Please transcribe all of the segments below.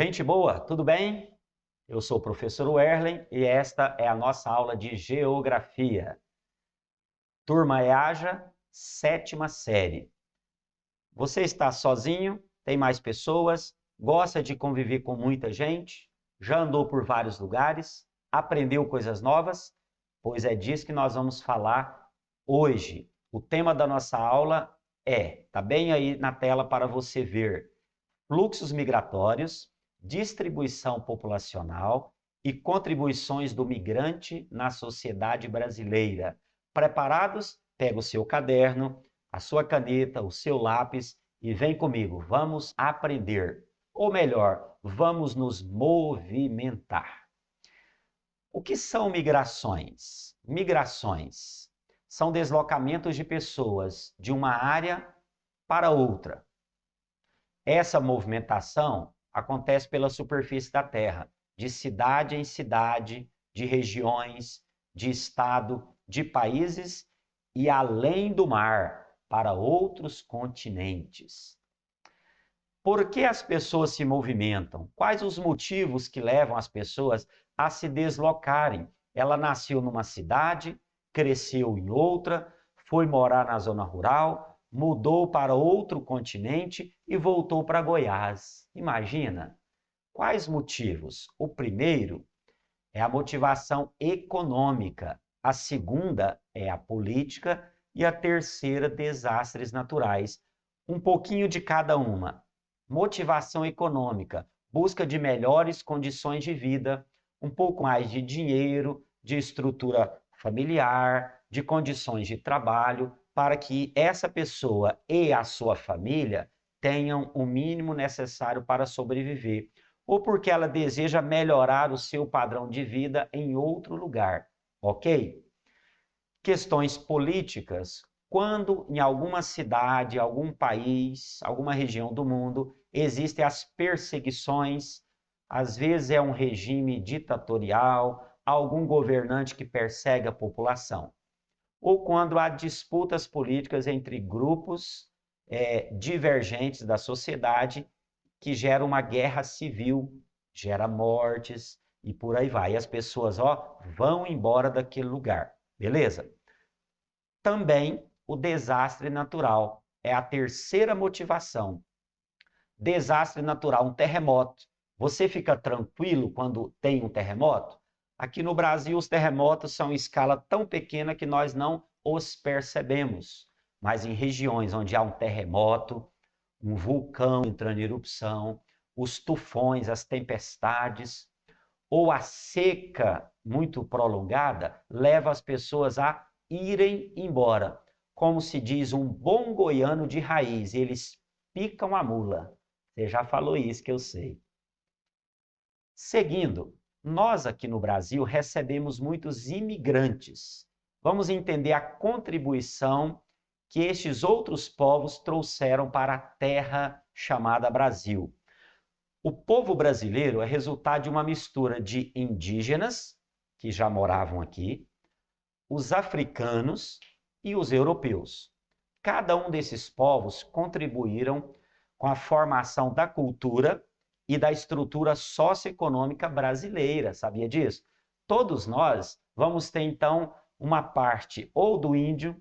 Gente boa, tudo bem? Eu sou o professor Werlen e esta é a nossa aula de Geografia. Turma EAJA, 7ª série. Você está sozinho? Tem mais pessoas? Gosta de conviver com muita gente? Já andou por vários lugares? Aprendeu coisas novas? Pois é disso que nós vamos falar hoje. O tema da nossa aula tá bem aí na tela para você ver: fluxos migratórios, distribuição populacional e contribuições do migrante na sociedade brasileira. Preparados? Pega o seu caderno, a sua caneta, o seu lápis e vem comigo. Vamos aprender. Ou melhor, vamos nos movimentar. O que são migrações? Migrações são deslocamentos de pessoas de uma área para outra. Essa movimentação acontece pela superfície da Terra, de cidade em cidade, de regiões, de estado, de países e além do mar, para outros continentes. Por que as pessoas se movimentam? Quais os motivos que levam as pessoas a se deslocarem? Ela nasceu numa cidade, cresceu em outra, foi morar na zona rural, mudou para outro continente e voltou para Goiás. Imagina! Quais motivos? O primeiro é a motivação econômica, a segunda é a política e a terceira, desastres naturais. Um pouquinho de cada uma. Motivação econômica, busca de melhores condições de vida, um pouco mais de dinheiro, de estrutura familiar, de condições de trabalho, para que essa pessoa e a sua família tenham o mínimo necessário para sobreviver, ou porque ela deseja melhorar o seu padrão de vida em outro lugar, ok? Questões políticas, quando em alguma cidade, algum país, alguma região do mundo, existem as perseguições, às vezes é um regime ditatorial, algum governante que persegue a população, ou quando há disputas políticas entre grupos divergentes da sociedade que gera uma guerra civil, gera mortes e por aí vai. E as pessoas vão embora daquele lugar, beleza? Também o desastre natural é a terceira motivação. Desastre natural, um terremoto. Você fica tranquilo quando tem um terremoto? Aqui no Brasil, os terremotos são em escala tão pequena que nós não os percebemos. Mas em regiões onde há um terremoto, um vulcão entrando em erupção, os tufões, as tempestades, ou a seca muito prolongada, leva as pessoas a irem embora. Como se diz um bom goiano de raiz, eles picam a mula. Você já falou isso que eu sei. Seguindo, nós aqui no Brasil recebemos muitos imigrantes. Vamos entender a contribuição que estes outros povos trouxeram para a terra chamada Brasil. O povo brasileiro é resultado de uma mistura de indígenas, que já moravam aqui, os africanos e os europeus. Cada um desses povos contribuíram com a formação da cultura e da estrutura socioeconômica brasileira, sabia disso? Todos nós vamos ter, então, uma parte ou do índio,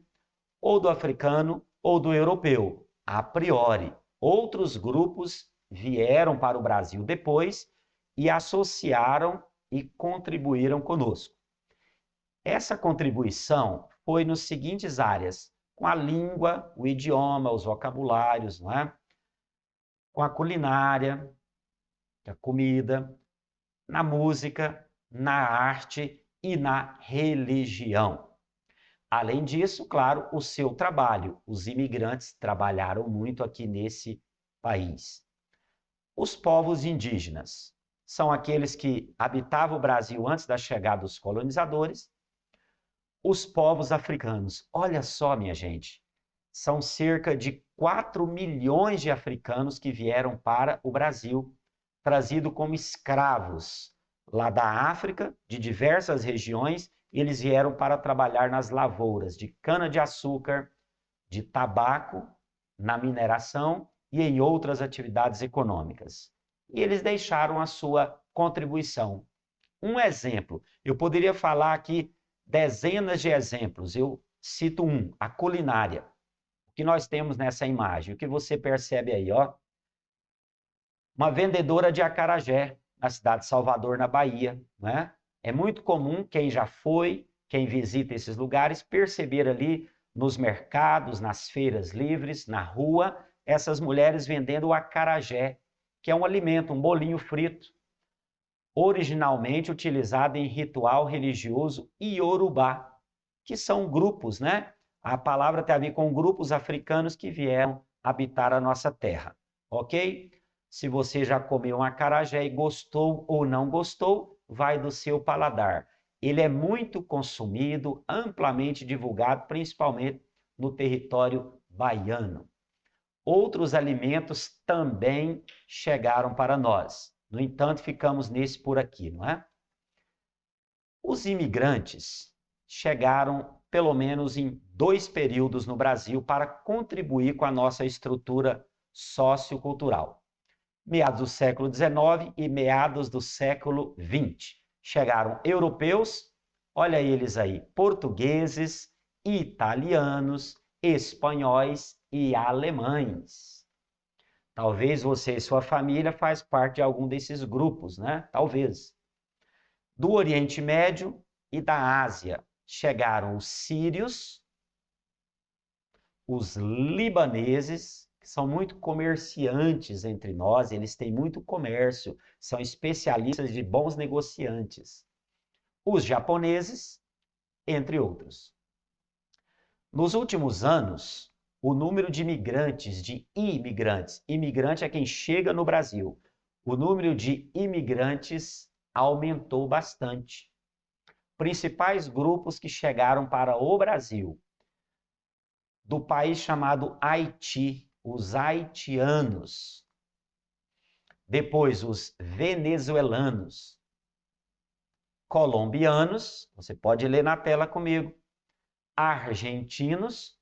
ou do africano, ou do europeu, a priori. Outros grupos vieram para o Brasil depois e associaram e contribuíram conosco. Essa contribuição foi nas seguintes áreas: com a língua, o idioma, os vocabulários, não é? Com a culinária, a comida, na música, na arte e na religião. Além disso, claro, o seu trabalho. Os imigrantes trabalharam muito aqui nesse país. Os povos indígenas são aqueles que habitavam o Brasil antes da chegada dos colonizadores. Os povos africanos, olha só, minha gente, são cerca de 4 milhões de africanos que vieram para o Brasil, trazidos como escravos lá da África, de diversas regiões. Eles vieram para trabalhar nas lavouras de cana-de-açúcar, de tabaco, na mineração e em outras atividades econômicas. e eles deixaram a sua contribuição. Um exemplo, eu poderia falar aqui dezenas de exemplos, eu cito um, a culinária. O que nós temos nessa imagem, o que você percebe aí, ó? Uma vendedora de acarajé na cidade de Salvador, na Bahia, né? É muito comum quem já foi, quem visita esses lugares, perceber ali nos mercados, nas feiras livres, na rua, essas mulheres vendendo o acarajé, que é um alimento, um bolinho frito, originalmente utilizado em ritual religioso iorubá, que são grupos, né? A palavra tem a ver com grupos africanos que vieram habitar a nossa terra, ok? Se você já comeu um acarajé e gostou ou não gostou, vai do seu paladar. Ele é muito consumido, amplamente divulgado, principalmente no território baiano. Outros alimentos também chegaram para nós. No entanto, ficamos nesse por aqui, não é? Os imigrantes chegaram pelo menos em 2 períodos no Brasil para contribuir com a nossa estrutura sociocultural. Meados do século XIX e meados do século XX. Chegaram europeus, olha eles aí, portugueses, italianos, espanhóis e alemães. Talvez você e sua família faz parte de algum desses grupos, né? Talvez. Do Oriente Médio e da Ásia chegaram os sírios, os libaneses, que são muito comerciantes entre nós, eles têm muito comércio, são especialistas de bons negociantes. Os japoneses, entre outros. Nos últimos anos, o número de imigrantes, de imigrantes, imigrante é quem chega no Brasil, o número de imigrantes aumentou bastante. Principais grupos que chegaram para o Brasil, do país chamado Haiti, os haitianos. Depois, os venezuelanos. Colombianos, você pode ler na tela comigo. Argentinos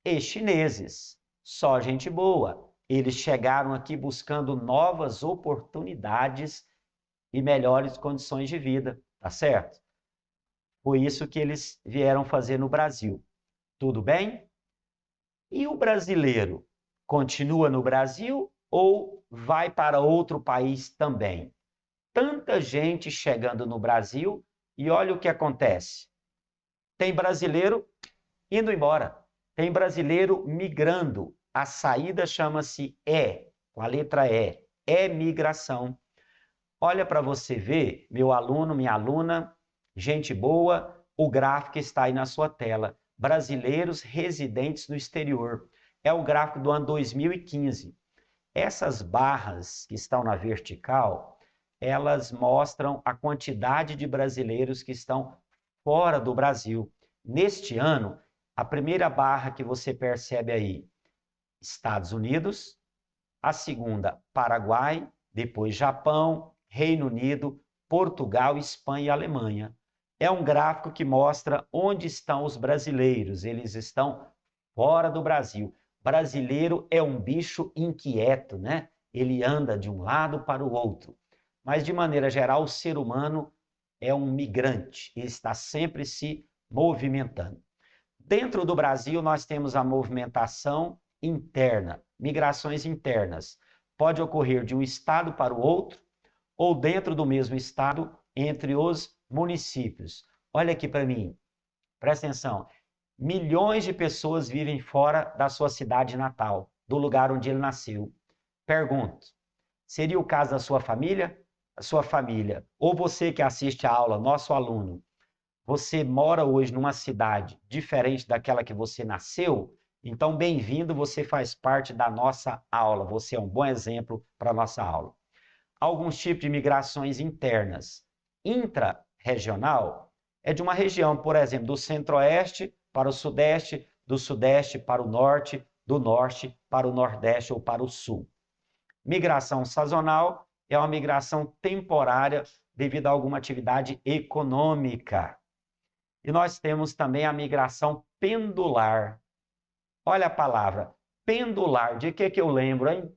e chineses. Só gente boa. Eles chegaram aqui buscando novas oportunidades e melhores condições de vida, tá certo? Foi isso que eles vieram fazer no Brasil. Tudo bem? E o brasileiro continua no Brasil ou vai para outro país também? Tanta gente chegando no Brasil e olha o que acontece. Tem brasileiro indo embora. Tem brasileiro migrando. A saída chama-se com a letra E. É migração. Olha para você ver, meu aluno, minha aluna, gente boa, o gráfico está aí na sua tela. Brasileiros residentes no exterior. É o gráfico do ano 2015. Essas barras que estão na vertical, elas mostram a quantidade de brasileiros que estão fora do Brasil. Neste ano, a primeira barra que você percebe aí, Estados Unidos, a segunda, Paraguai, depois Japão, Reino Unido, Portugal, Espanha e Alemanha. É um gráfico que mostra onde estão os brasileiros. Eles estão fora do Brasil. Brasileiro é um bicho inquieto, né? Ele anda de um lado para o outro. Mas, de maneira geral, o ser humano é um migrante. Ele está sempre se movimentando. Dentro do Brasil, nós temos a movimentação interna, migrações internas. Pode ocorrer de um estado para o outro, ou dentro do mesmo estado, entre os municípios. Olha aqui para mim, presta atenção. Milhões de pessoas vivem fora da sua cidade natal, do lugar onde ele nasceu. Pergunto, seria o caso da sua família? A sua família, ou você que assiste a aula, nosso aluno, você mora hoje numa cidade diferente daquela que você nasceu? Então, bem-vindo, você faz parte da nossa aula. Você é um bom exemplo para a nossa aula. Alguns tipos de migrações internas. Intra-regional é de uma região, por exemplo, do centro-oeste para o sudeste, do sudeste para o norte, do norte para o nordeste ou para o sul. Migração sazonal é uma migração temporária devido a alguma atividade econômica. E nós temos também a migração pendular. Olha a palavra, pendular. De que eu lembro, hein?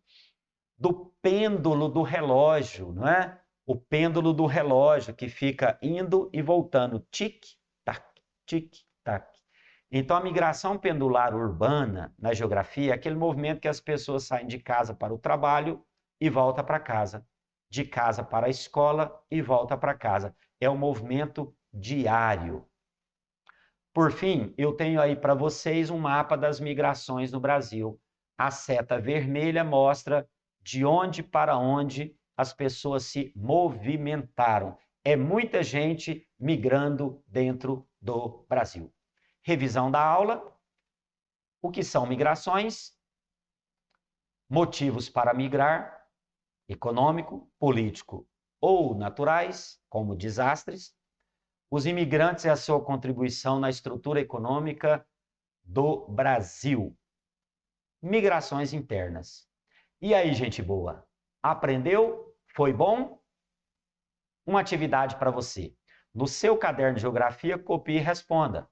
Do pêndulo do relógio, não é? O pêndulo do relógio que fica indo e voltando, tic-tac, tic-tac. Então, a migração pendular urbana na geografia é aquele movimento que as pessoas saem de casa para o trabalho e voltam para casa, de casa para a escola e voltam para casa. É um movimento diário. Por fim, eu tenho aí para vocês um mapa das migrações no Brasil. A seta vermelha mostra de onde para onde as pessoas se movimentaram. É muita gente migrando dentro do Brasil. Revisão da aula. O que são migrações? Motivos para migrar: econômico, político ou naturais, como desastres. Os imigrantes e a sua contribuição na estrutura econômica do Brasil. Migrações internas. E aí, gente boa? Aprendeu? Foi bom? Uma atividade para você. No seu caderno de geografia, copie e responda.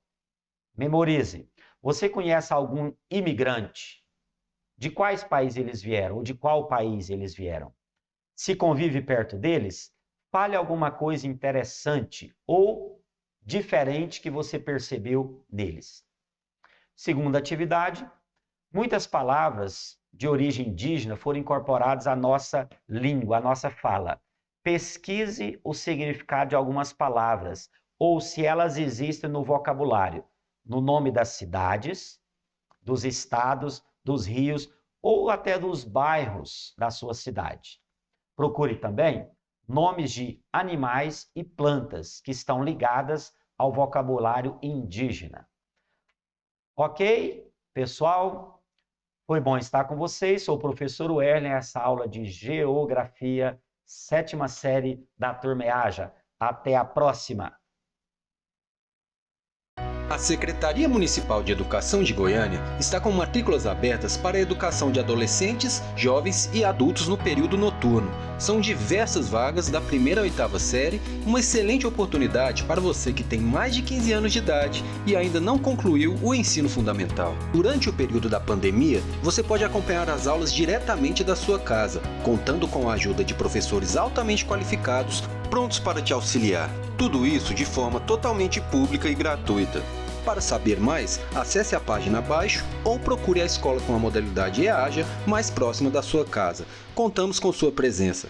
Memorize. Você conhece algum imigrante? De quais países eles vieram? Ou de qual país eles vieram? Se convive perto deles, fale alguma coisa interessante ou diferente que você percebeu neles. Segunda atividade, muitas palavras de origem indígena foram incorporadas à nossa língua, à nossa fala. Pesquise o significado de algumas palavras ou se elas existem no vocabulário, no nome das cidades, dos estados, dos rios ou até dos bairros da sua cidade. Procure também nomes de animais e plantas que estão ligadas ao vocabulário indígena. Ok, pessoal? Foi bom estar com vocês. Sou o professor Werlen, essa aula de Geografia, 7ª série da turma EAJA. Até a próxima! A Secretaria Municipal de Educação de Goiânia está com matrículas abertas para a educação de adolescentes, jovens e adultos no período noturno. São diversas vagas da 1ª à 8ª série, uma excelente oportunidade para você que tem mais de 15 anos de idade e ainda não concluiu o ensino fundamental. Durante o período da pandemia, você pode acompanhar as aulas diretamente da sua casa, contando com a ajuda de professores altamente qualificados, prontos para te auxiliar. Tudo isso de forma totalmente pública e gratuita. Para saber mais, acesse a página abaixo ou procure a escola com a modalidade EAJA mais próxima da sua casa. Contamos com sua presença.